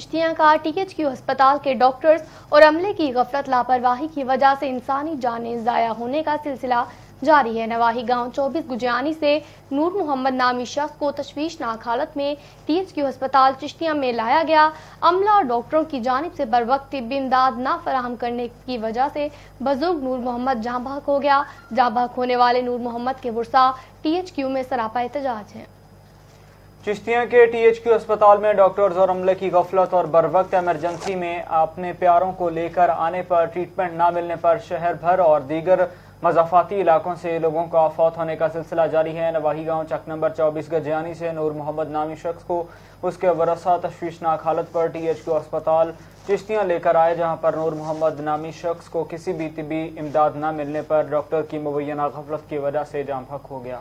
چشتیاں کا THQ ہسپتال کے ڈاکٹرز اور عملے کی غفلت لاپرواہی کی وجہ سے انسانی جانیں ضائع ہونے کا سلسلہ جاری ہے۔ نواحی گاؤں 24 گجیانی سے نور محمد نامی شخص کو تشویشناک حالت میں THQ ہسپتال چشتیاں میں لایا گیا۔ عملہ اور ڈاکٹروں کی جانب سے بروقت طبی امداد نہ فراہم کرنے کی وجہ سے بزرگ نور محمد جاں بحق ہو گیا۔ جاں بحق ہونے والے نور محمد کے ورثاء THQ میں سراپا احتجاج ہیں۔ چشتیاں کے THQ ہسپتال میں ڈاکٹرز اور عملے کی غفلت اور بروقت ایمرجنسی میں اپنے پیاروں کو لے کر آنے پر ٹریٹمنٹ نہ ملنے پر شہر بھر اور دیگر مضافاتی علاقوں سے لوگوں کا فوت ہونے کا سلسلہ جاری ہے۔ نواحی گاؤں چک نمبر 24 گجیانی سے نور محمد نامی شخص کو اس کے ورثاء تشویشناک حالت پر THQ ہسپتال چشتیاں لے کر آئے، جہاں پر نور محمد نامی شخص کو کسی بھی طبی امداد نہ ملنے پر ڈاکٹر کی مبینہ غفلت کی وجہ سے جاں بحق ہو گیا۔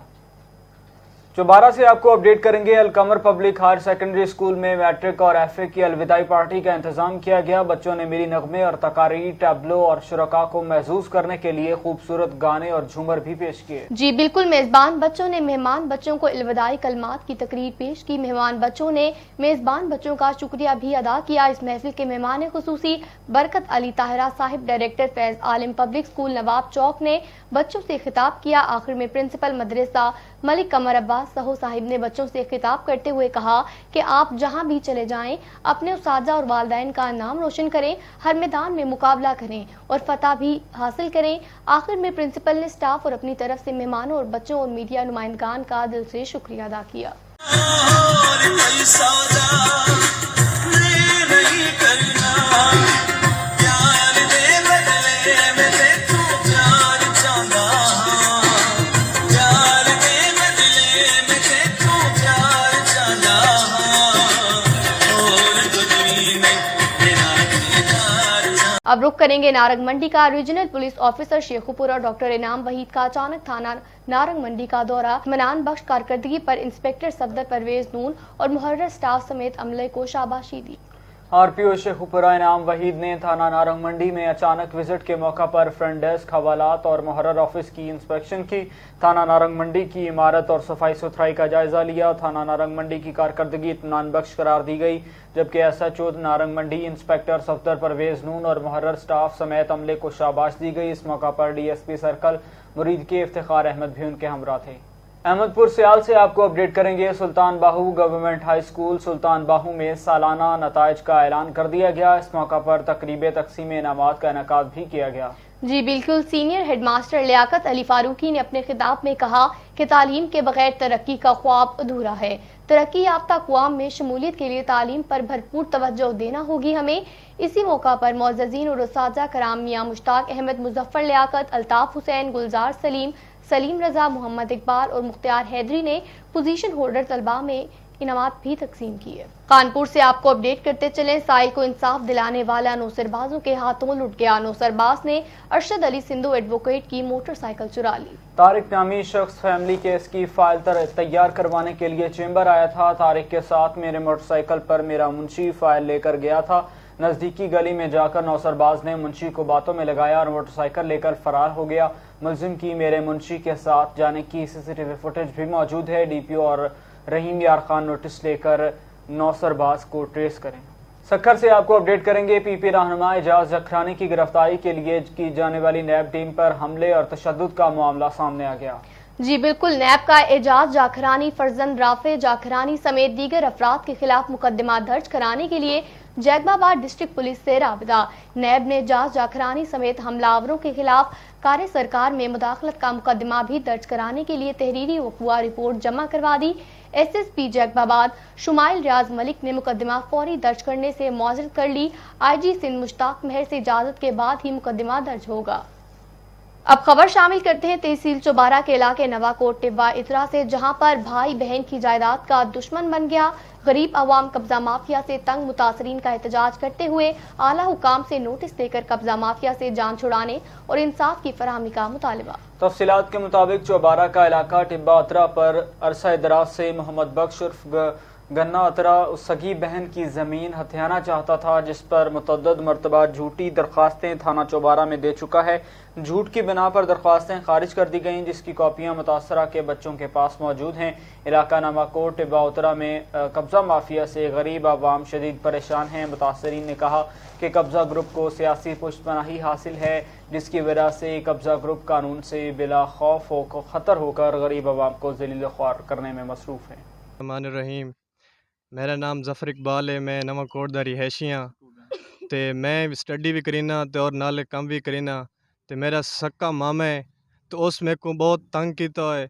چوبارہ سے آپ کو اپڈیٹ کریں گے۔ القمر پبلک ہائر سیکنڈری اسکول میں میٹرک اور FA کی الوداعی پارٹی کا انتظام کیا گیا۔ بچوں نے میری نغمے اور تقاریر، ٹیبلو اور شرکاء کو محظوظ کرنے کے لیے خوبصورت گانے اور جھومر بھی پیش کیے۔ جی بالکل، میزبان بچوں نے مہمان بچوں کو الوداعی کلمات کی تقریر پیش کی۔ مہمان بچوں نے میزبان بچوں کا شکریہ بھی ادا کیا۔ اس محفل کے مہمان خصوصی برکت علی طاہرہ صاحب، ڈائریکٹر فیض عالم پبلک اسکول نواب چوک نے بچوں سے خطاب کیا۔ آخر میں پرنسپل مدرسہ ملک قمر عباس سہو صاحب نے بچوں سے خطاب کرتے ہوئے کہا کہ آپ جہاں بھی چلے جائیں اپنے اساتذہ اور والدین کا نام روشن کریں، ہر میدان میں مقابلہ کریں اور فتح بھی حاصل کریں۔ آخر میں پرنسپل نے سٹاف اور اپنی طرف سے مہمانوں اور بچوں اور میڈیا نمائندگان کا دل سے شکریہ ادا کیا۔ اب رخ کریں گے نارنگ منڈی کا۔ Regional police officer Sheikhupura doctor انعام وحید کا اچانک تھانہ نارنگ منڈی کا دورہ۔ اطمینان بخش کارکردگی پر انسپکٹر صفدر پرویز نون اور محرر سٹاف سمیت عملے کو شاباشی دی۔ RPO شیخوپورہ انعام وحید نے تھانہ نارنگ منڈی میں اچانک وزٹ کے موقع پر فرنٹ ڈیسک، حوالات اور محرر آفس کی انسپیکشن کی۔ تھانہ نارنگ منڈی کی عمارت اور صفائی ستھرائی کا جائزہ لیا۔ تھانہ نارنگ منڈی کی کارکردگی اطمینان بخش قرار دی گئی، جبکہ SHO نارنگ منڈی انسپکٹر صفدر پرویز نون اور محرر سٹاف سمیت عملے کو شاباش دی گئی۔ اس موقع پر DSP سرکل مرید کے افتخار احمد بھی ان کے ہمراہ تھے۔ احمد پور سیال سے آپ کو اپڈیٹ کریں گے۔ Sultan Bahu government high school Sultan Bahu میں سالانہ نتائج کا اعلان کر دیا گیا۔ اس موقع پر تقریب تقسیم انعامات کا انعقاد بھی کیا گیا۔ جی بالکل، senior head master Liaquat Ali Farooqui نے اپنے خطاب میں کہا کہ تعلیم کے بغیر ترقی کا خواب ادھورا ہے۔ ترقی یافتہ اقوام میں شمولیت کے لیے تعلیم پر بھرپور توجہ دینا ہوگی ہمیں۔ اسی موقع پر معززین اور اساتذہ کرام میاں مشتاق احمد، مظفر لیاقت، الطاف حسین، گلزار سلیم، سلیم رضا، محمد اقبال اور مختار حیدری نے پوزیشن ہولڈر طلباء میں انعامات بھی تقسیم کیے۔ کانپور سے آپ کو اپڈیٹ کرتے چلیں۔ سائل کو انصاف دلانے والا نوسربازوں کے ہاتھوں لٹ گیا۔ نوسرباز نے ارشد علی سندھو ایڈوکیٹ کی موٹر سائیکل چرا لی۔ طارق نامی شخص فیملی کیس کی فائل تیار کروانے کے لیے چیمبر آیا تھا۔ طارق کے ساتھ میرے موٹر سائیکل پر میرا منشی فائل لے کر گیا تھا۔ نزدیکی گلی میں جا کر نوسرباز نے منشی کو باتوں میں لگایا اور موٹر سائیکل لے کر فرار ہو گیا۔ ملزم کی میرے منشی کے ساتھ جانے کی CCTV فوٹیج بھی موجود ہے۔ DPO اور رحیم یار خان نوٹس لے کر نوسرباز کو ٹریس کریں۔ سکھر سے آپ کو اپڈیٹ کریں گے۔ PP رہنما اعجاز جکھرانی کی گرفتاری کے لیے کی جانے والی نیب ٹیم پر حملے اور تشدد کا معاملہ سامنے آ گیا۔ جی بالکل، نیب کا اعجاز جاکھرانی فرزند رافع جاکھرانی سمیت دیگر افراد کے خلاف مقدمہ درج کرانے کے لیے جیکب آباد ڈسٹرکٹ پولیس سے رابطہ۔ نیب نے اعجاز جاکھرانی سمیت حملہ آوروں کے خلاف کار سرکار میں مداخلت کا مقدمہ بھی درج کرانے کے لیے تحریری وقوع رپورٹ جمع کروا دی۔ SSP جیکب آباد شمائل ریاض ملک نے مقدمہ فوری درج کرنے سے معذرت کر لی۔ IG سندھ مشتاق مہر سے اجازت کے بعد ہی مقدمہ درج ہوگا۔ اب خبر شامل کرتے ہیں تحصیل چوبارہ کے علاقے نوا کوٹ ٹبہ اطرا سے، جہاں پر بھائی بہن کی جائیداد کا دشمن بن گیا۔ غریب عوام قبضہ مافیا سے تنگ، متاثرین کا احتجاج کرتے ہوئے اعلیٰ حکام سے نوٹس دے کر قبضہ مافیا سے جان چھڑانے اور انصاف کی فراہمی کا مطالبہ۔ تفصیلات کے مطابق چوبارہ کا علاقہ ٹبہ اطرا پر عرصہ دراز سے محمد بخش عرف गन्ना अतरा उस सगी बहन की ज़मीन हथियाना चाहता था, जिस पर मुतअद्दिद मरतबा झूठी दरख्वास्तें थाना चौबारा में दे चुका है। झूठ की बिना पर दरख्वास्तें खारिज कर दी गईं, जिसकी कॉपियां मुतासरा के बच्चों के पास मौजूद हैं। इलाका नवाकोट टिब्बा उतरा में कब्ज़ा माफिया से गरीब आवाम शदीद परेशान हैं। मुतासरीन ने कहा कि कब्ज़ा ग्रुप को सियासी पुष्टपनाही हासिल है, जिसकी वजह से कब्ज़ा ग्रुप कानून से बिला खौफ खतर होकर गरीब आवाम को ज़लील ख्वार करने में मसरूफ़ है। रहीम, मेरा नाम ज़फ़र इकबाल है। मैं नवाकोट दा रिहायशी हाँ ते मैं स्टडी भी करीना ते और नाले काम भी करीना ते मेरा सक्का मामा है तो उस मेरे को बहुत तंग किया है।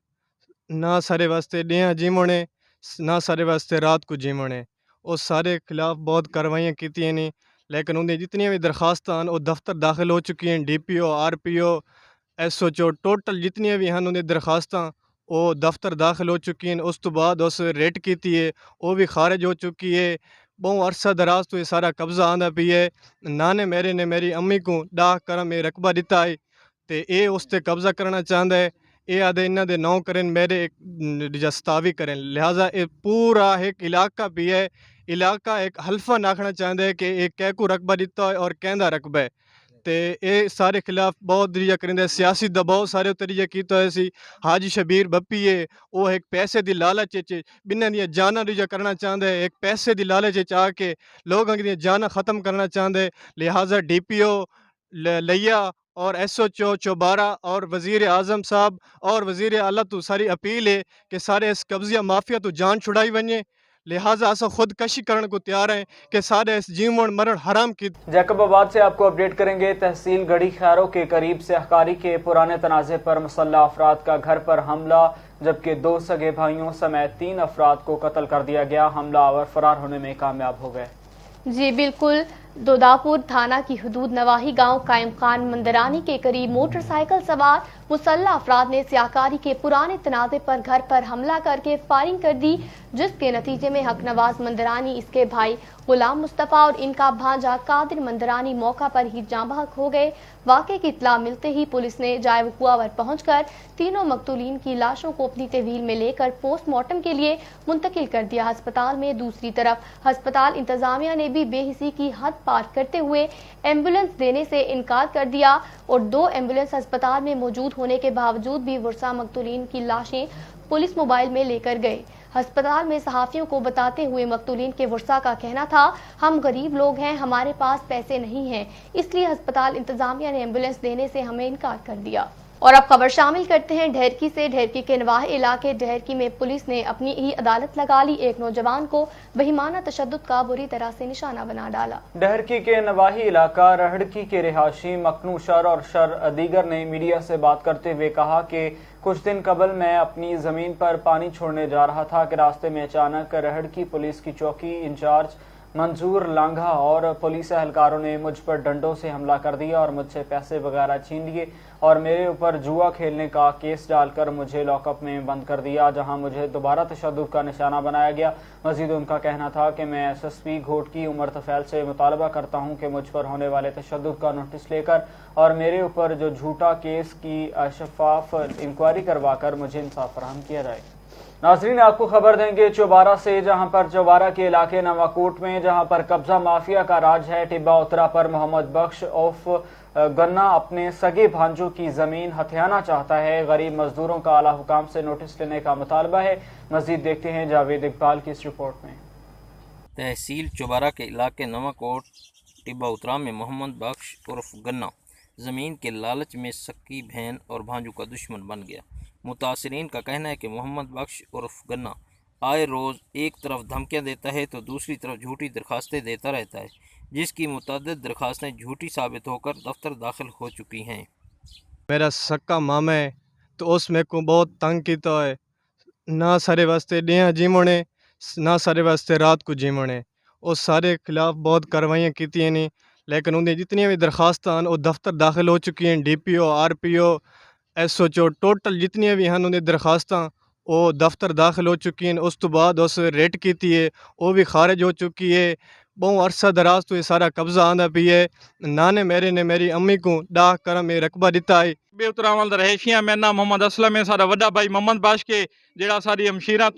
ना सारे वास्ते डियाँ जीवने ना सारे वास्ते रात को जीवने। उस सारे खिलाफ बहुत कार्रवाइयाँ की नहीं, लेकिन उन्हें जितनी भी दरखास्त हैं वो दफ्तर दाखिल हो चुकी हैं। DPO RPO SHO टोटल जितनी भी हैं उन्हें दरखास्तां वो दफ्तर दाखिल हो चुकी हैं। उस तो बाद उस रेट की है वो भी खारिज हो चुकी है। बहु अरसा दराज तो ये सारा कब्ज़ा आंदा पी है। नाने मेरे ने मेरी अम्मी को डाह कर में रकबा दिता है ते ये उस ते कब्ज़ा करना चाहता है। ये आदे इन्हों दे नौ करें मेरे जस्तावी करें, लिहाजा ये पूरा एक इलाका भी है। इलाका एक हल्फा नाखना चाहता है कि ये कै को रकबा दिता है और कहदा रकबा है ते ये सारे खिलाफ बहुत दरिया करेंदे। सियासी दबाव सारे तरीके कीता है सी। हाजी शबीर बप्पी है वो एक पैसे दी लालच च बिन्ना दियां जाना रिजा करना चाहता है। एक पैसे दी लालच च आके लोगों की जाना ख़त्म करना चाहते हैं। लिहाजा DPO लिया और SHO चौबारा और वज़ीर आज़म साहब और वज़ीर आला तो सारी अपील है कि सारे इस कब्ज़िया माफिया तो जान छुड़ाई वने। लिहाजा असा खुदकशी करने को तैयार हैं कि सारे इस जीवन मरण हराम की। जैकबाबाद से आपको अपडेट करेंगे। तहसील गढ़ी खैरों के करीब सहकारी के पुराने तनाज़े पर मुसल्लह अफराद का घर पर हमला, जबकि 2 सगे भाइयों समेत 3 अफराद को कत्ल कर दिया गया। हमलावर फरार होने में कामयाब हो गए। जी बिल्कुल, दोदापुर थाना की हदूद नवाही गांव कायम खान मंदरानी के करीब मोटरसाइकिल सवार मुसल्लह अफराद ने सियाकारी के पुराने तनाज़े पर घर पर हमला करके फायरिंग कर दी, जिसके नतीजे में हक नवाज मंदरानी, इसके भाई गुलाम मुस्तफ़ा और इनका भांजा कादिर मंदरानी मौका पर ही जाँ बहक हो गए। वाक़े की इत्तला मिलते ही पुलिस ने जाए वक़ुआ पर पहुंचकर तीनों मकतूलीन की लाशों को अपनी तहवील में लेकर पोस्टमार्टम के लिए मुंतकिल कर दिया अस्पताल में। दूसरी तरफ अस्पताल इंतजामिया ने भी बेहिसी की हद पार करते हुए एम्बुलेंस देने से इनकार कर दिया और 2 एम्बुलेंस अस्पताल में मौजूद होने के बावजूद भी वर्षा मकतूलीन की लाशें पुलिस मोबाइल में लेकर गए। अस्पताल में सहाफियों को बताते हुए मकतूलीन के वर्षा का कहना था, हम गरीब लोग हैं, हमारे पास पैसे नहीं हैं, इसलिए अस्पताल इंतजामिया ने एम्बुलेंस देने से हमें इनकार कर दिया। और अब खबर शामिल करते हैं ढेरकी से। ढेरकी के नवाह इलाके ढेरकी में पुलिस ने अपनी ही अदालत लगा ली। एक नौजवान को बहिमाना तशद्दुद का बुरी तरह से निशाना बना डाला। ढेरकी के नवाही इलाका रहड़की के रिहायशी मकनू शर और शर दीगर ने मीडिया से बात करते हुए कहा कि कुछ दिन कबल मैं अपनी जमीन पर पानी छोड़ने जा रहा था कि रास्ते में अचानक रहड़की पुलिस की चौकी इंचार्ज मंजूर लांघा और पुलिस एहलकारों ने मुझ पर डंडों से हमला कर दिया और मुझसे पैसे वगैरह छीन लिए और मेरे ऊपर जुआ खेलने का केस डालकर मुझे लॉकअप में बंद कर दिया, जहां मुझे दोबारा तशद्दुद का निशाना बनाया गया। मजीद उनका कहना था कि मैं SSP घोटकी उमर तफैल से मुतालबा करता हूं कि मुझ पर होने वाले तशद्दुद का नोटिस लेकर और मेरे ऊपर जो झूठा केस की शफाफ इंक्वायरी करवाकर मुझे इंसाफ फराहम किया जाए। नाजरीन, आपको खबर देंगे चौबारा से, जहां पर चौबारा के इलाके नवाकोट में जहां पर कब्जा माफिया का राज है। टिब्बा उतरा पर मोहम्मद बख्श उर्फ गन्ना अपने सगे भांजों की जमीन हथियाना चाहता है। गरीब मजदूरों का आला हुकाम से नोटिस लेने का मुतालबा है। मजीद देखते हैं जावेद इकबाल की इस रिपोर्ट में। तहसील चौबारा के इलाके नवाकोट टिब्बा उतरा में मोहम्मद बख्श उर्फ गन्ना ज़मीन के लालच में सक्की बहन और भांजू का दुश्मन बन गया। मुतासरीन का कहना है कि मोहम्मद बख्श उर्फ गन्ना आए रोज़ एक तरफ धमकियां देता है तो दूसरी तरफ झूठी दरखास्तें देता रहता है, जिसकी मुतअद्दिद दरखास्तें झूठी साबित होकर दफ्तर दाखिल हो चुकी हैं। मेरा सक्का मामा है तो उस मेरे को बहुत तंग किया है। ना सारे वास्ते डियाँ जीवने ना सारे वास्ते रात को जीवने। उस सारे खिलाफ बहुत कार्रवाइयाँ की नहीं, लेकिन उन्हें जितनी भी दरखास्त हैं वो दफ्तर दाखिल हो चुकी हैं। DPO RPO SHO टोटल जितनी भी हैं उन्हें दरखास्तां वो दफ्तर दाखिल हो चुकी हैं। उस तो बाद उस रेट की है वो भी खारिज हो चुकी है। बहु अरसा दराज तो ये सारा कब्ज़ा आंदा पी है। नाने मेरे ने मेरी अम्मी को डाह कर में रकबा दिता है। बेउतरावल रहेशियां मेरा नाम मोहम्मद असलम है सारा वड्डा भाई मोहम्मद बाश के जेड़ा सारी हमशीरा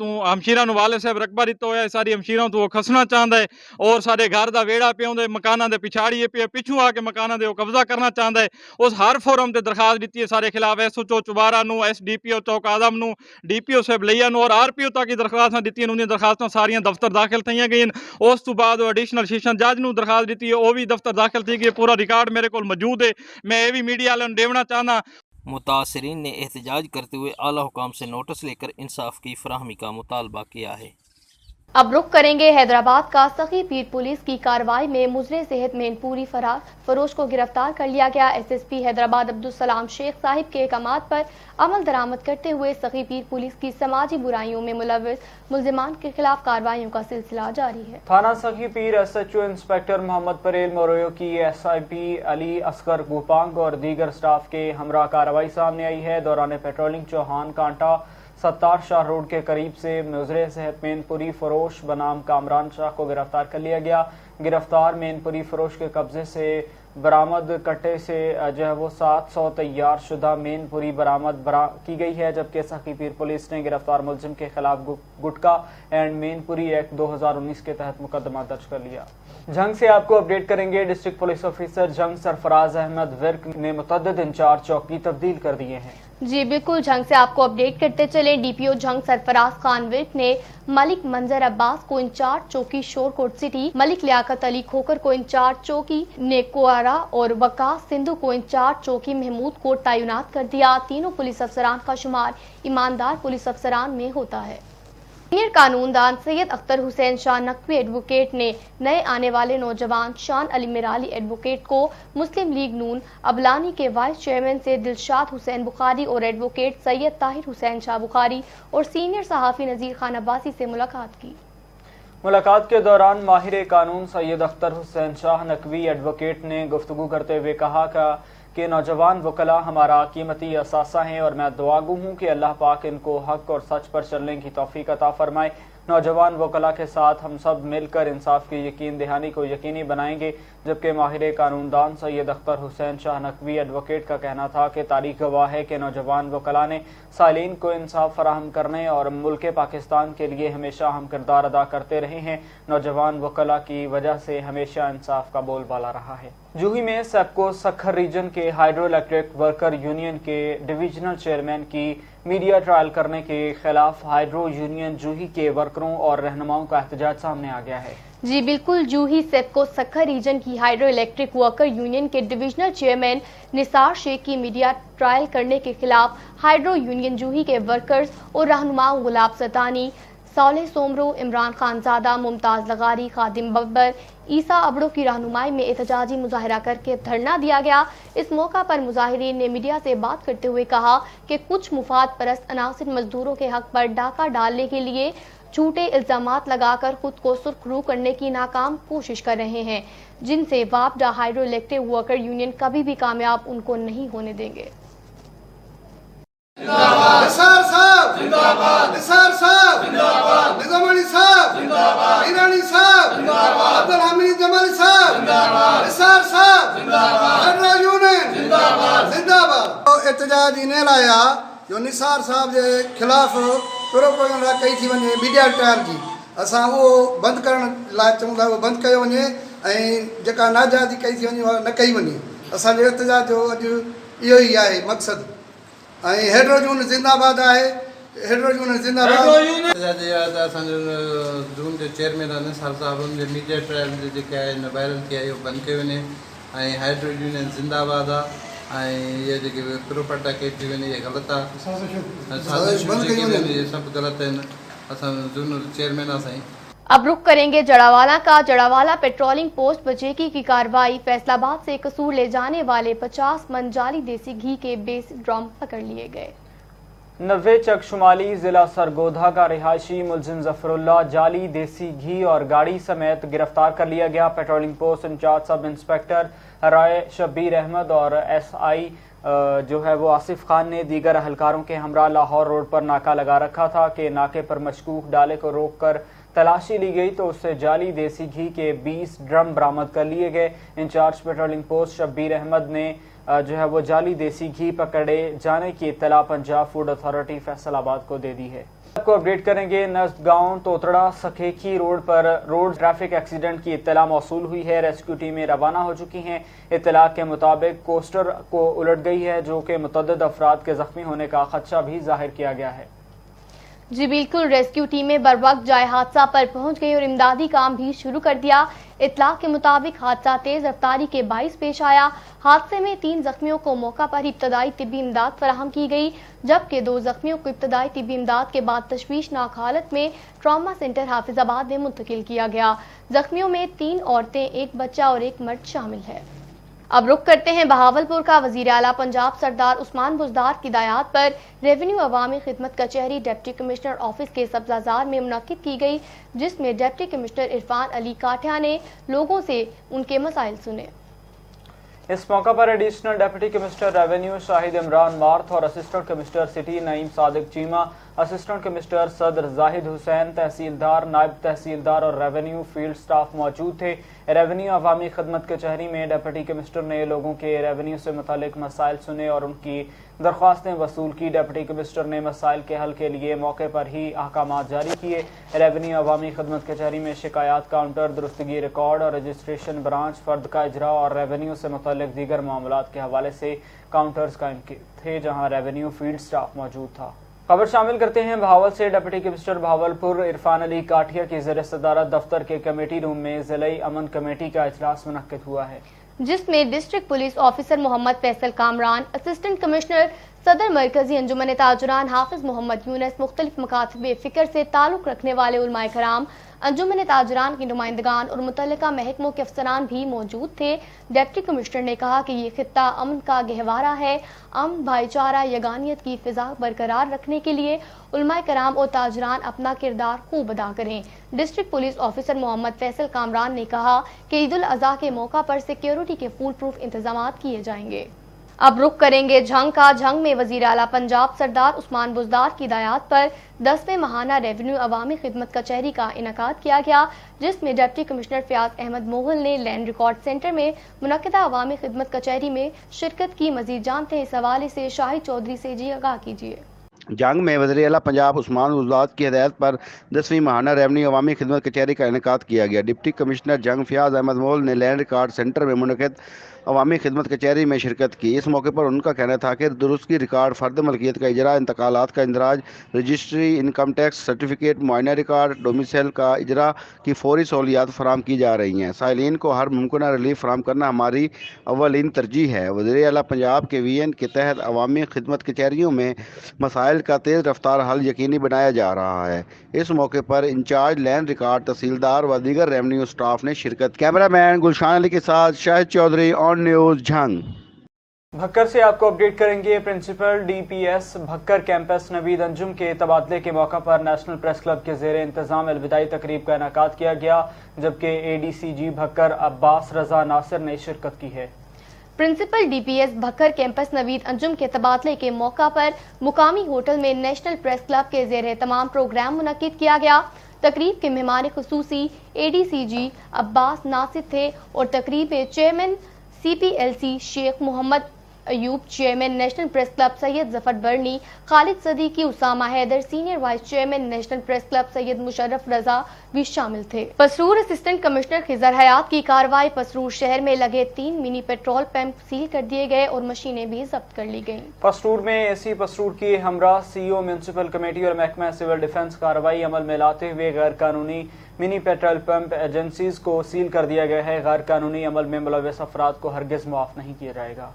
नूं वाले साहब रकबा दिता होया है सारी हमशीरां तो खसना चाहता है और सारे घर दा वेड़ा पे उहदे मकानां दे पिछाड़ी पे पिछू आके मकानां दे कब्जा करना चाहता है। उस हर फोरम ते दरखास्त दी है सारे खिलाफ SHO चुबारा नूं SDPO चौक आदम नूं DPO साहब लिया नूं और RPO तक दरखास्तां दी उन्हें दरखास्तां सारियां दफ्तर दाखिल थी गई। उस तो बाद एडिशनल सेशन जज नूं दरखास्त दी है वह भी दफ्तर दाखिल थी गई। पूरा रिकॉर्ड मेरे को मौजूद है। मैं ये भी मीडिया वालों देना चाहना। मुतासरीन ने एहतजाज करते हुए आला हुकाम से नोटिस लेकर इंसाफ की फराहमी का मुतालबा किया है। अब रुख करेंगे हैदराबाद का। सखी पीर पुलिस की कार्रवाई में मुजरे सेहत मैनपुरी फरोश को गिरफ्तार कर लिया गया। SSP हैदराबाद अब्दुल सलाम शेख साहिब के अहकामात पर अमल दरामद करते हुए सखी पीर पुलिस की समाजी बुराइयों में मुलव्विस मुल्जिमान के खिलाफ कार्रवाइयों का सिलसिला जारी है। थाना सखी पीर SHO इंस्पेक्टर मोहम्मद परेल मोरयो की SIP अली असगर गोपांग और दीगर स्टाफ के हमरा कार्रवाई सामने आई है। दौरान पेट्रोलिंग चौहान कांटा सत्तार शाह रोड के करीब से मुजरे सेहत मैनपुरी फरोश बनाम कामरान शाह को गिरफ्तार कर लिया गया। गिरफ्तार मैनपुरी फरोश के कब्जे से बरामद कट्टे से जो है वो 700 तैयार शुदा मैनपुरी बरामद की गई है। जबकि सखी पीर पुलिस ने गिरफ्तार मुलजिम के खिलाफ गुटका एंड मैनपुरी एक्ट 2019 के तहत मुकदमा दर्ज कर लिया। जंग से आपको अपडेट करेंगे। डिस्ट्रिक्ट पुलिस ऑफिसर जंग सरफराज अहमद विर्क ने मुतअद्दिद इंचार्ज चौकी तब्दील कर दिए हैं। जी बिल्कुल, जंग से आपको अपडेट करते चले। DPO जंग सरफराज खान विर्क ने मलिक मंजर अब्बास को इंचार्ज चौकी शोरकोट सिटी, मलिक लियाकत अली खोकर को इंचार्ज चौकी नेकोआरा और वकास सिंधु को इंचार्ज चौकी महमूद को तैनात कर दिया। तीनों पुलिस अफसरान का शुमार ईमानदार पुलिस अफसरान में होता है। सीनियर कानूनदान सैयद अख्तर हुसैन शाह नकवी एडवोकेट ने नए आने वाले नौजवान शान अली मिराली एडवोकेट को मुस्लिम लीग नून अबलानी के वाइस चेयरमैन से दिलशाद हुसैन बुखारी और एडवोकेट सैयद ताहिर हुसैन शाह बुखारी और सीनियर सहाफ़ी नज़ीर खान अब्बासी से मुलाकात की। मुलाकात के दौरान माहिर कानून सैयद अख्तर हुसैन शाह नकवी एडवोकेट ने गुफ्तगू करते हुए कहा कि नौजवान वकला हमारा कीमती असासा हैं और मैं दुआगू हूँ कि अल्लाह पाक इनको हक और सच पर चलने की तौफीक अता फरमाए। नौजवान वकला के साथ हम सब मिलकर इंसाफ की यकीन दहानी को यकीनी बनाएंगे। जबकि माहिर कानूनदान सैयद अख्तर हुसैन शाह नकवी एडवोकेट का कहना था कि तारीख गवाह है कि नौजवान वकला ने सालीन को इंसाफ फराहम करने और मुल्क पाकिस्तान के लिए हमेशा हम किरदार अदा करते रहे हैं। नौजवान वकला की वजह से हमेशा इंसाफ का बोलबाला रहा है। जूही में सेप्को सखर रीजन के हाइड्रो इलेक्ट्रिक वर्कर यूनियन के डिविजनल चेयरमैन की मीडिया ट्रायल करने के खिलाफ हाइड्रो यूनियन जूही के वर्करों और रहनुमाओं का एहतजाज सामने आ गया है। जी बिल्कुल, जूही सेप्को सखर रीजन की हाइड्रो इलेक्ट्रिक वर्कर यूनियन के डिविजनल चेयरमैन निसार शेख की मीडिया ट्रायल करने के खिलाफ हाइड्रो यूनियन जूही के वर्कर्स और रहनुमाओं गुलाब सतानी, सौले सोमरो, इमरान खानजादा, मुमताज लगारी, खादिम बब्बर, ईसा अबड़ो की रहनुमाई में एहतजाजी मुजाहरा करके धरना दिया गया। इस मौका पर मुजाहिरीन ने मीडिया से बात करते हुए कहा कि कुछ मुफाद परस्त अनासिर मजदूरों के हक पर डाका डालने के लिए झूठे इल्जामात लगाकर खुद को सुर्खरू करने की नाकाम कोशिश कर रहे हैं, जिनसे वापडा हाइड्रो इलेक्ट्रिक वर्कर यूनियन कभी भी कामयाब उनको नहीं होने देंगे। निसार साहब जिंदाबाद, निसार साहब जिंदाबाद, निजामानी साहब जिंदाबाद, ईरानी साहब जिंदाबाद, अब्दुल हमीद जमाली साहब जिंदाबाद, निसार साहब जिंदाबाद, हाइड्रो यूनियन जिंदाबाद जिंदाबाद। तो एहतजाज इन्हें लाया जो निसार साहब जे खिलाफ प्रोपेगेंडा कई थी वञे मीडिया ट्रायल जी, असां उहो बंदि करण लाइ चऊं था, उहो बंदि कयो वञे ऐं जेका नाजायज़ी कई थी वञे उहा न कई वञे। असांजे एहतजाज जो अॼु इहो ई आहे मक़सदु। ऐं हाइड्रो यूनियन जिंदाबाद आहे, हाइड्रो यूनियन जिंदाबाद। असांजो ज़ूम जो चेयरमैन आहे निसार साहब, हुनजे मीडिया ट्रायल जेके आहे वायरल थी आहे इहो बंदि कयो वञे ऐं हाइड्रो यूनियन जिंदाबाद आहे। ऐं इहे जेके प्रोपर्टा के थी वञे इहे ग़लति आहे, इहे सभु ग़लति आहिनि। असां ज़ूम चेयरमैन आहे साईं। अब रुख करेंगे जड़ावाला का। जड़ावाला पेट्रोलिंग पोस्ट बचेकी की कार्रवाई। फैसलाबाद से कसूर ले जाने वाले 50 मन जाली देसी घी के बेसिक ड्रम पकड़ लिए गए। 90 चक शुमाली जिला सरगोधा का रिहायशी मुलजिम जफरुल्लाह जाली देसी घी और गाड़ी समेत गिरफ्तार कर लिया गया। Patrolling post incharge sub inspector Rai Shabbir Ahmed और SI जो है वो आसिफ खान ने दीगर अहलकारों के हमरा लाहौर रोड पर नाका लगा रखा था कि नाके पर मशकूक डाले को रोक कर तलाशी ली गई तो उससे जाली देसी घी के 20 ड्रम बरामद कर लिए गए। Incharge patrolling post Shabbir Ahmed ने जो है वो जाली देसी घी पकड़े जाने की इत्तला पंजाब फूड अथॉरिटी फैसलाबाद को दे दी है। आपको अपडेट करेंगे। नज़द गांव तोतड़ा सखेखी रोड पर रोड ट्रैफिक एक्सीडेंट की इत्तला मौसूल हुई है। रेस्क्यू टीमें रवाना हो चुकी हैं। इत्तला के मुताबिक कोस्टर को उलट गई है, जो कि मुतअद्दिद अफराद के जख्मी होने का खदशा भी जाहिर किया गया है। जी बिल्कुल, रेस्क्यू टीमें बर वक्त जाए हादसा पर पहुंच गई और इमदादी काम भी शुरू कर दिया। इत्तला के मुताबिक हादसा तेज रफ्तारी के बाइस पेश आया। हादसे में 3 जख्मियों को मौका पर ही इब्तदाई तिब्बी इमदाद फराहम की गई, जबकि 2 जख्मियों को इब्तदाई तिब्बी इमदाद के बाद तशवीशनाक हालत में ट्रॉमा सेंटर हाफिजाबाद में मुंतकिल किया गया। जख्मियों में 3 औरतें, 1 बच्चा और 1 मर्द शामिल है। अब रुख करते हैं बहावलपुर का। वजीर आला पंजाब सरदार उस्मान बुज़दार की हिदायत पर रेवेन्यू अवामी खिदमत कचहरी डिप्टी कमिश्नर ऑफिस के सब्जाजार में मुनक्किद की गई, जिसमें डिप्टी कमिश्नर इरफान अली काठिया ने लोगों से उनके मसाइल सुने। इस मौका पर additional deputy commissioner revenue Shahid Imran Marth और assistant commissioner city Naeem Sadiq Cheema, assistant commissioner Sadar Zahid Hussain, तहसीलदार, नायब तहसीलदार और रेवेन्यू फील्ड स्टाफ मौजूद थे। रेवेन्यू अवामी खिदमत कचहरी में डिप्टी कमिश्नर ने लोगों के रेवेन्यू से मुतालिक मसाइल सुने और उनकी दरख्वास्तें वसूल की। डिप्टी कमिश्नर ने मसाइल के हल के लिए मौके पर ही अहकामात जारी किए। रेवेन्यू अवामी खिदमत कचहरी में शिकायत काउंटर, दुरुस्तगी रिकॉर्ड और रजिस्ट्रेशन ब्रांच, फर्द का इजरा और रेवेन्यू से मुतालिक दीगर मामलात के हवाले से काउंटर्स कायम थे, जहां रेवेन्यू फील्ड स्टाफ मौजूद था। खबर शामिल करते हैं बहावल से। डिप्टी कमिश्नर बहावलपुर इरफान अली काठिया की ज़ेर सदारत दफ्तर के कमेटी रूम में ज़िलाई अमन कमेटी का इजलास मुनक्किद हुआ है, जिसमें district police officer Mohammad Faisal Kamran, assistant commissioner Sadar मरकजी अंजुमन ताजुरान हाफिज मोहम्मद यूनस, मुख्तलिफ मकातब फ़िक्र से ताल्लुक़ रखने वाले उलमाए कराम, अंजुमन ताजुरान के नुमाइंदगान और मुतल्लिका महकमों के अफसरान भी मौजूद थे। डिप्टी कमिश्नर ने कहा कि ये खित्ता अमन का गहवारा है। अमन, भाईचारा, यगानियत की फिजा बरकरार रखने के लिए उलमाए कराम और ताजुरान अपना किरदार खूब अदा करें। District police officer Mohammad Faisal Kamran ने कहा कि ईद उल अज़हा के मौका पर सिक्योरिटी के फुल प्रूफ इंतजाम किए जाएंगे। अब रुख करेंगे झंग का। झंग में वजीर आला पंजाब सरदार उस्मान बुज़दार की हिदायत पर 10वें माहाना रेवेन्यू अवामी खिदमत कचहरी का इनेकाद किया गया, जिसमें डिप्टी कमिश्नर फयाज अहमद मोगल ने लैंड रिकॉर्ड सेंटर में मुनक्किदा अवामी खिदमत कचहरी में शिरकत की। मजीद जानते हैं इस हवाले से शाहिद चौधरी से। जी आगाह कीजिए। जंग में वज़ीर आला पंजाब उस्मान बुज़दार की हिदायत पर 10वीं माहाना रेवेन्यू अवामी खिदमत कचहरी का इनेकाद किया गया। डिप्टी कमिश्नर जंग फयाज अहमद मोगल ने लैंड रिकॉर्ड सेंटर में मुनक़िद अवामी खिदमत कचहरी में शिरकत की। इस मौके पर उनका कहना था कि दुरुस्तगी रिकॉर्ड, फ़र्द मलकियत का इजरा, इंतकालात का इंदराज, रजिस्ट्री, इनकम टैक्स सर्टिफिकेट, मुआयना रिकॉर्ड, डोमिसाइल का इजरा की फौरी सहूलियात फराम की जा रही हैं। साइलिन को हर मुमकिन रिलीफ फराम करना हमारी अव्वलीन तरजीह है। वज़ीर आला पंजाब के VN के तहत अवामी खिदमत कचहरियों में मसाइल का तेज़ रफ्तार हल यकीनी बनाया जा रहा है। इस मौके पर इंचार्ज लैंड रिकॉर्ड, तहसीलदार व दीगर रेवेन्यू स्टाफ ने शिरकत। कैमरामैन गुलशान अली के साथ शाहिद चौधरी, ऑन न्यूज़ झंग। भक्कर से आपको अपडेट करेंगे। Principal DPS Bhakkar campus Naveed Anjum के तबादले के मौका पर नेशनल प्रेस क्लब के ज़ेरे इंतज़ाम अलविदाई तकरीब का इनेकाद किया गया, जबकि ADCG भक्कर अब्बास रजा नासिर ने शिरकत की है। Principal DPS Bhakkar campus Naveed Anjum के तबादले के मौका पर मुकामी होटल में नेशनल प्रेस क्लब के ज़ेरे तमाम प्रोग्राम मुनक्किद किया गया। तकरीब के मेहमान खुसूसी ADCG अब्बास नासिर थे और तकरीब में chairman CPLC Sheikh Mohammad Ayub, chairman National Press Club Syed Zafar Barni, Khalid Siddiqui, Usama Haider, senior vice chairman National Press Club Syed Musharraf Raza भी शामिल थे। पसरूर असिस्टेंट कमिश्नर खिजर हयात की कार्रवाई। पसरूर शहर में लगे 3 मिनी पेट्रोल पंप सील कर दिए गए और मशीनें भी जब्त कर ली गयी। पसरूर में AC पसरूर की हमरा CO म्यूनसिपल कमेटी और महकमा सिविल डिफेंस कार्रवाई अमल में लाते हुए गैर कानूनी मिनी पेट्रोल पंप एजेंसीज को सील कर दिया गया है। गैर कानूनी अमल में मुलव्वस अफराद को हरगिज माफ नहीं किया जाएगा।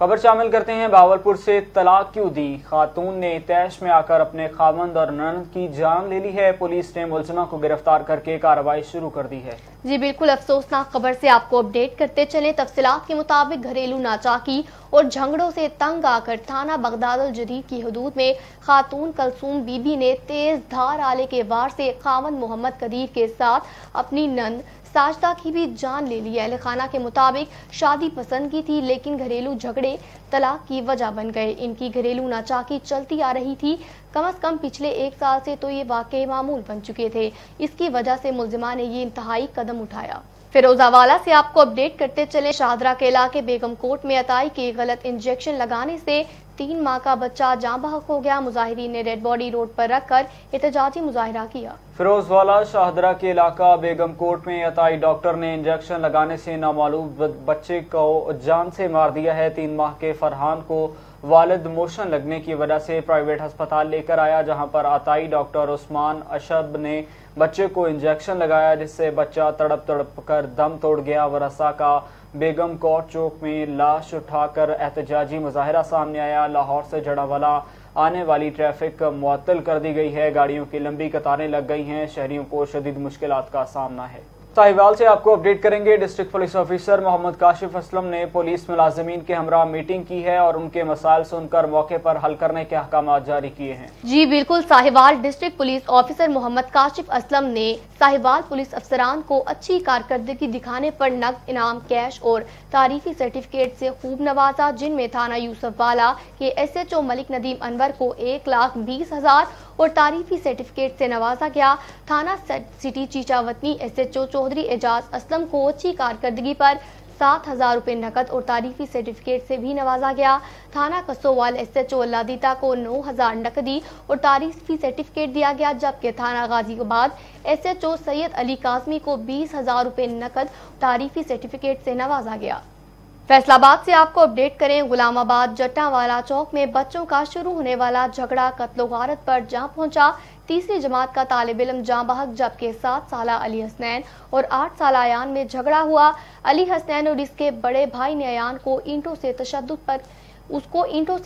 खबर शामिल करते हैं बहावलपुर से। तलाक क्यों दी? खातून ने तैश में आकर अपने खामंद और ननद की जान ले ली है। पुलिस ने मुलजिमा को गिरफ्तार करके कार्रवाई शुरू कर दी है। जी बिल्कुल, अफसोसनाक खबर से आपको अपडेट करते चले। तफसीलात के मुताबिक घरेलू नाचाकी और झगड़ों से तंग आकर थाना बगदादुल जदीद की हदूद में खातून कलसूम बीबी ने तेज धार आले के वार से खामंद मोहम्मद कदीर के साथ अपनी नंद साजदा की भी जान ले ली। अहल खाना के मुताबिक शादी पसंद की थी, लेकिन घरेलू झगड़े तलाक की वजह बन गए। इनकी घरेलू नाचाकी चलती आ रही थी। कम से कम पिछले 1 साल से तो ये वाकये मामूल बन चुके थे। इसकी वजह से मुलजिमा ने ये इंतहाई कदम उठाया। फिरोजावाला से आपको अपडेट करते चले, शाहदरा के इलाके बेगम कोट में अताई के गलत इंजेक्शन लगाने से 3 माह का बच्चा जाँ बहक हो गया। मुजाहिरीन ने डेड बॉडी रोड पर रखकर एहतजाजी मुजाहिरा किया। फिरोजवाला शाहदरा के इलाका बेगम कोट में अताई डॉक्टर ने इंजेक्शन लगाने से नामालूम बच्चे को जान से मार दिया है। 3 माह के फरहान को वालिद मोशन लगने की वजह से प्राइवेट अस्पताल लेकर आया, जहां पर अताई डॉक्टर उस्मान अशब ने बच्चे को इंजेक्शन लगाया, जिससे बच्चा तड़प तड़प कर दम तोड़ गया। वरसा का बेगम कोट चौक में लाश उठाकर एहतजाजी मुजाहिरा सामने आया। लाहौर से जड़ावाला आने वाली ट्रैफिक मुअत्तल कर दी गई है। गाड़ियों की लंबी कतारें लग गई हैं। शहरियों को शदीद मुश्किलात का सामना है। साहिवाल से आपको अपडेट करेंगे। District police officer Mohammad Kashif Aslam ने पुलिस मुलाजिमीन के हमरा मीटिंग की है और उनके मसाइल सुनकर मौके पर हल करने के अहकाम जारी किए हैं। जी बिल्कुल, Sahiwal district police officer Mohammad Kashif Aslam ने साहिवाल पुलिस अफसरान को अच्छी कारकर्दगी दिखाने पर नकद इनाम, कैश और तारीफी सर्टिफिकेट से खूब नवाजा, जिनमें थाना यूसुफ वाला के SHO मलिक नदीम अनवर को 1,20,000 और तारीफी सर्टिफिकेट से नवाजा गया। थाना सिटी चीचावतनी SHO चौधरी एजाज असलम को अच्छी कारकर्दगी पर 7,000 रुपए नकद और तारीफी सर्टिफिकेट से भी नवाजा गया। थाना कसोवाल SHO अल्लादीता को 9,000 नकदी और तारीफी सर्टिफिकेट दिया गया, जबकि थाना गाजियाबाद SHO सैयद अली काजमी को 20,000 रुपए नकद तारीफी सर्टिफिकेट से नवाजा गया। फैसलाबाद से आपको अपडेट करें। गुलामाबाद जट्टावाला चौक में बच्चों का शुरू होने वाला झगड़ा कत्लो गारत पर जा पहुंचा। 3री जमात का तालिब इल्म जाँ बहक, जबकि 7 साला अली हसनैन और 8 साला अयान में झगड़ा हुआ। अली हसनैन और इसके बड़े भाई ने अयान को ईंटों से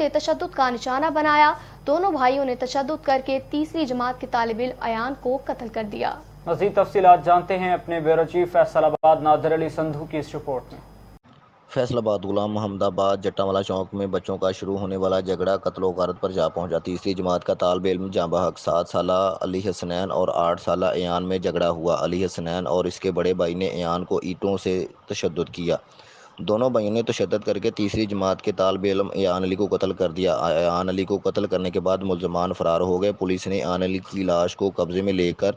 तशद्दुद का निशाना बनाया। दोनों भाइयों ने तशद्दुद करके 3री जमात के तालिब इल्म अयान को कत्ल कर दिया। मज़ीद तफसीलात जानते हैं अपने ब्यूरो चीफ फैसलाबाद नादिर अली संधू की इस रिपोर्ट में। फैसलाबाद गुलाम मोहम्मदाबाद जट्टावाला चौक में बच्चों का शुरू होने वाला झगड़ा कत्लो गारत पर जा पहुंचा। 3री जमात का तालिब इल्म जाँ बहक 7 साला अली हसनैन और 8 साला अयान में झगड़ा हुआ। अली हसनैन और इसके बड़े भाई ने अयान को ईंटों से तशद्दुद किया। दोनों भाइयों ने तशद्दुद करके 3री जमात के तालिब इल्म अयान अली को कत्ल कर दिया। अयान अली को कत्ल करने के बाद मुलजमान फरार हो गए। पुलिस ने अयान अली की लाश को कब्जे में लेकर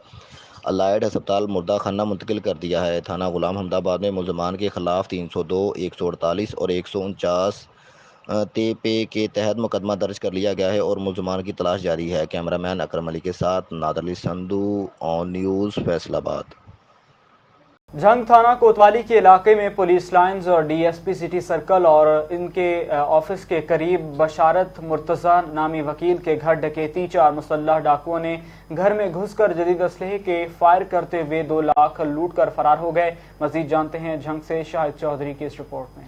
अलाइड अस्पताल मुर्दा खाना मुंतकिल कर दिया है। थाना गुलाम मोहम्मदाबाद में मुलजमान के खिलाफ 302, 148 और 149 पे के तहत मुकदमा दर्ज कर लिया गया है और मुलजमान की तलाश जारी है। कैमरामैन अकरम अली के साथ नादिर अली संधू, ऑन न्यूज़ फैसलाबाद। जंग थाना कोतवाली के इलाके में पुलिस लाइंस और DSP सिटी सर्कल और इनके ऑफिस के करीब बशारत मुर्तज़ा नामी वकील के घर डकैती। 4 मुसल्लह डाकुओं ने घर में घुसकर जदीद असलहे के फायर करते हुए 2 लाख लूट कर फरार हो गए। मजीद जानते हैं झंग से शाहिद चौधरी की इस रिपोर्ट में।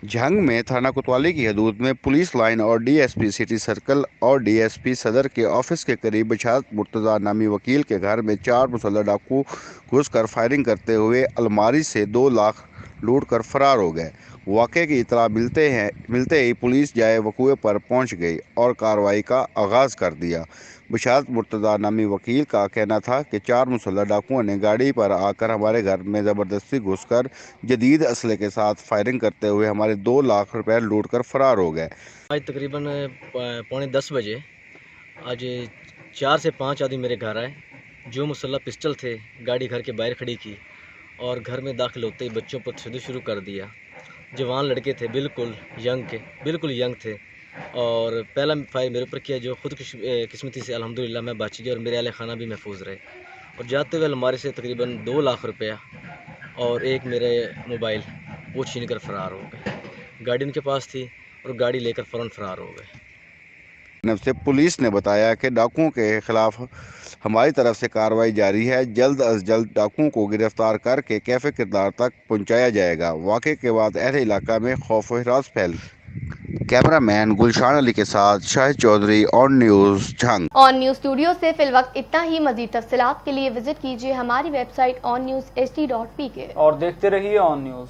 झंग में थाना कोतवाली की हदूद में पुलिस लाइन और DSP सिटी सर्कल और DSP सदर के ऑफिस के करीब बशारत मुर्तज़ा नामी वकील के घर में 4 मुसल्लह डाकू घुसकर फायरिंग करते हुए अलमारी से 2 लाख लूट कर फरार हो गए। वाक़े की इतला मिलते ही पुलिस जाए वक़ूए पर पहुंच गई और कार्रवाई का आगाज़ कर दिया। बशारत मुर्तज़ा नामी वकील का कहना था कि 4 मुसल्लह डाकुओं ने गाड़ी पर आकर हमारे घर में ज़बरदस्ती घुसकर जदीद असले के साथ फायरिंग करते हुए हमारे 2 लाख रुपए लूट कर फरार हो गए। आज तकरीबन 9:45 बजे आज 4 से 5 आदमी मेरे घर आए। जो मुसल्लह पिस्टल थे गाड़ी घर के बाहर खड़ी की और घर में दाखिल होते ही बच्चों पर तशद्दुद शुरू कर दिया। जवान लड़के थे, बिल्कुल यंग थे और पहला फायर मेरे ऊपर किया, जो खुद किस्मती से अल्हम्दुलिल्लाह मैं बच गया और मेरे अहले खाना भी महफूज रहे। और जाते हुए अलमारी से तकरीबन 2 लाख रुपया और एक मेरे मोबाइल वो छीन कर फरार हो गए। गाड़ी उनके पास थी और गाड़ी लेकर फ़ौरन फरार हो गए। से पुलिस ने बताया कि डाकुओं के खिलाफ हमारी तरफ से कार्रवाई जारी है। जल्द अज जल्द डाकुओं को गिरफ्तार करके कैफे किरदार तक पहुंचाया जाएगा। वाक़े के बाद अहले इलाका में खौफ व हिरास फैल। कैमरामैन गुलशान अली के साथ Shahid Chaudhry, on news Jhang. On news studio से फिलवक्त इतना ही। मज़ीद तफसीलात के लिए विजिट कीजिए हमारी वेबसाइट onnews.hd.pk और देखते रहिए ऑन न्यूज़।